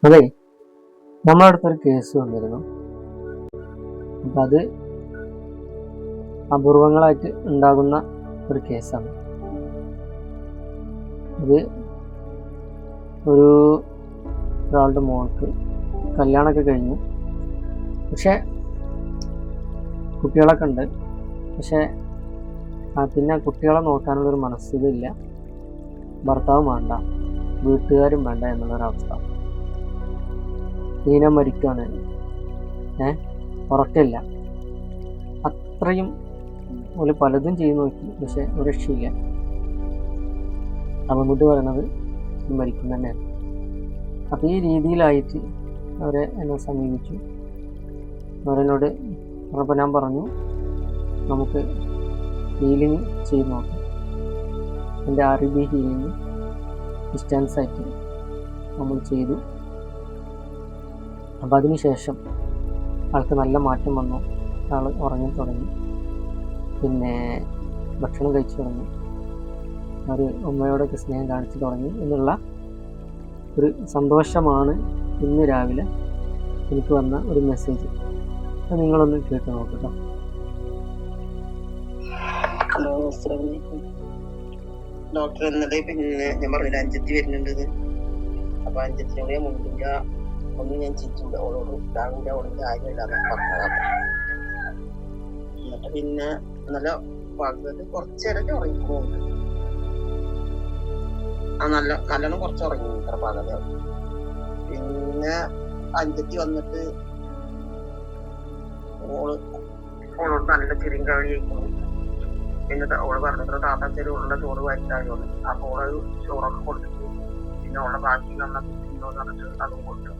അതെ, നമ്മളെ അടുത്തൊരു കേസ് വന്നിരുന്നു. അപ്പം അത് അപൂർവങ്ങളായിട്ട് ഉണ്ടാകുന്ന ഒരു കേസാണ്. അത് ഒരാളുടെ മോൾക്ക് കല്യാണമൊക്കെ കഴിഞ്ഞു, പക്ഷെ കുട്ടികളൊക്കെ ഉണ്ട്. പക്ഷെ പിന്നെ കുട്ടികളെ നോക്കാനുള്ളൊരു മനസ്സില്ല, ഭർത്താവും വേണ്ട, വീട്ടുകാരും വേണ്ട എന്നുള്ളൊരവസ്ഥ. ഈന മരിക്കാണ്, ഉറക്കില്ല. അത്രയും ഒരു പലതും ചെയ്തു നോക്കി, പക്ഷെ ഒരു രക്ഷയില്ല. അവൻകുട്ടി പറയണത് മരിക്കും തന്നെയാണ്. അപ്പം ഈ രീതിയിലായിട്ട് അവരെ എന്നെ സമീപിച്ചു. അവരെന്നോട് അപ്പോൾ ഞാൻ പറഞ്ഞു, നമുക്ക് ഹീലിംഗ് ചെയ്ത് നോക്കാം. എൻ്റെ REB ഹീലിംഗ് ഡിസ്റ്റൻസായിട്ട് നമ്മൾ ചെയ്തു. അപ്പം അതിനുശേഷം ആൾക്ക് നല്ല മാറ്റം വന്നു. ആൾ ഉറങ്ങി തുടങ്ങി, പിന്നെ ഭക്ഷണം കഴിച്ചു തുടങ്ങി, ഒരു ഉമ്മയോടൊക്കെ സ്നേഹം കാണിച്ചു തുടങ്ങി എന്നുള്ള ഒരു സന്തോഷമാണ് ഇന്ന് രാവിലെ എനിക്ക് വന്ന ഒരു മെസ്സേജ്. അത് നിങ്ങളൊന്ന് കേട്ട് നോക്കട്ടോ. ഡോക്ടർ എന്നിട്ട് പിന്നെ ഞാൻ പറഞ്ഞില്ല അഞ്ചെത്തി വരുന്നുണ്ട്. അപ്പൊ അഞ്ചെത്തിനോട് മുണ്ടില്ല ഒന്നും ഞാൻ ചിറ്റില്ല, ഓളോട് രാവിലെ ഓളിന്റെ കാര്യമില്ലാതെ പറഞ്ഞതാണ്. എന്നിട്ട് പിന്നെ നല്ല പകല് കുറച്ചേരൊക്കെ ഉറങ്ങിപ്പോകുന്നുണ്ട്. നല്ലോണം കുറച്ച് ഉറങ്ങി ഇത്ര പകല്. പിന്നെ അഞ്ചെത്തി വന്നിട്ട് ഓളോട് നല്ല ചെറിയ കളിയായിക്കുന്നു. എന്നിട്ട് ഓള് പറഞ്ഞിട്ട് താത്ത ചെറിയുള്ള ചോറ് വായിച്ചായോണ്ട് അപ്പൊ ഓള് ചോറൊക്കെ കൊടുത്തിട്ട് പിന്നെ ഓളെ ബാക്കി വന്നിട്ടുണ്ടോന്ന് പറഞ്ഞിട്ട് അതും കൊടുത്തിട്ട്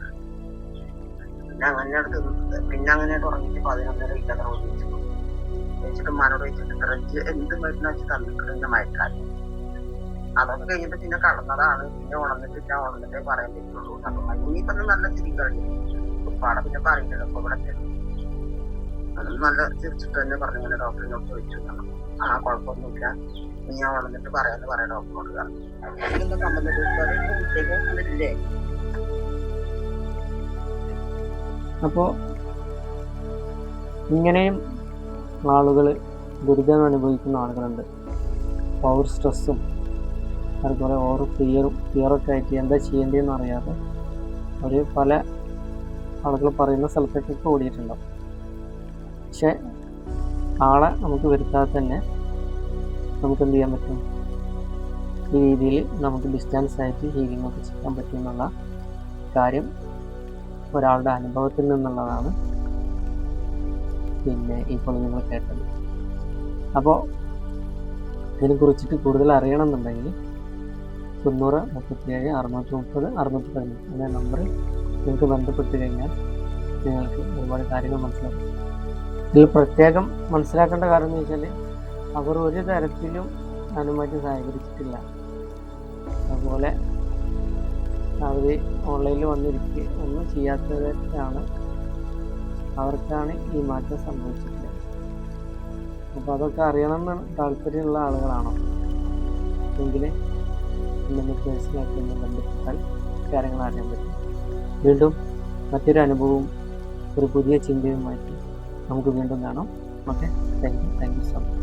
പിന്നെ അങ്ങനെ ഉറങ്ങിയിട്ട് 11:30 ഇല്ലാതെ വെച്ചിട്ട് മനോട് വെച്ചിട്ട് ഫ്രിഡ്ജ് എന്ത് മരുന്ന് വെച്ച് തന്നിട്ടുണ്ട് മയക്കാൻ. അതൊക്കെ കഴിഞ്ഞിട്ട് പിന്നെ കടന്നതാണ്. പിന്നെ ഉണർന്നിട്ടേ പറയാൻ പറ്റുള്ളൂ. ഇനിയിപ്പൊ നല്ല ചിരി കഴിഞ്ഞു ഉപ്പാടെ പിന്നെ പറയുന്നില്ല. ഇപ്പൊ ഇവിടെ നല്ല ചിരിച്ചിട്ട് തന്നെ പറഞ്ഞിങ്ങനെ ഡോക്ടറിനോട് ചോദിച്ചു. കുഴപ്പമൊന്നുമില്ല, ഞാൻ വന്നിട്ട് പറയാന്ന് പറയാം ഡോക്ടറോട്. എന്താ സംബന്ധിച്ചില്ലേ? അപ്പോൾ ഇങ്ങനെയും ആളുകൾ ദുരിതം അനുഭവിക്കുന്ന ആളുകളുണ്ട്. ഓവർ സ്ട്രെസ്സും അതുപോലെ ഓവർ ഫിയറൊക്കെ ആയിട്ട് എന്താ ചെയ്യേണ്ടതെന്ന് അറിയാതെ ഒരു പല ആളുകൾ പറയുന്ന സ്ഥലത്തേക്കൊക്കെ ഓടിയിട്ടുണ്ടാവും. പക്ഷെ ആളെ നമുക്ക് വരുത്താതെ തന്നെ നമുക്ക് എന്ത് ചെയ്യാൻ പറ്റും? ഈ രീതിയിൽ നമുക്ക് ഡിസ്റ്റൻസ് ആയിട്ട് ഹീലിംഗ് ഒക്കെ ചെയ്യാൻ പറ്റും എന്നുള്ള കാര്യം ഒരാളുടെ അനുഭവത്തിൽ നിന്നുള്ളതാണ് പിന്നെ ഇപ്പോൾ നിങ്ങൾ കേട്ടത്. അപ്പോൾ ഇതിനെക്കുറിച്ചിട്ട് കൂടുതൽ അറിയണമെന്നുണ്ടെങ്കിൽ 90 37 630 615 എന്ന നമ്പറിൽ നിങ്ങൾക്ക് ബന്ധപ്പെട്ട് കഴിഞ്ഞാൽ നിങ്ങൾക്ക് ഒരുപാട് കാര്യങ്ങൾ മനസ്സിലാക്കും. ഇതിൽ പ്രത്യേകം മനസ്സിലാക്കേണ്ട കാര്യം എന്ന് വെച്ചാൽ അവർ ഒരു തരത്തിലും അനുമതി സഹകരിച്ചിട്ടില്ല. അതുപോലെ അവർ ഓൺലൈനിൽ വന്നിരിക്കുക ഒന്നും ചെയ്യാത്തവരാണ്, അവർക്കാണ് ഈ മാറ്റം സംഭവിച്ചിട്ടുള്ളത്. അപ്പോൾ അതൊക്കെ അറിയണമെന്ന് താല്പര്യമുള്ള ആളുകളാണോ എങ്കിൽ ഇങ്ങനെ പേഴ്സണലായിട്ട് ഒന്ന് ബന്ധപ്പെട്ടാൽ കാര്യങ്ങൾ അറിയാൻ പറ്റും. വീണ്ടും മറ്റൊരു അനുഭവവും ഒരു പുതിയ ചിന്തയുമായിട്ട് നമുക്ക് വീണ്ടും കാണാം. Okay, thank you so much.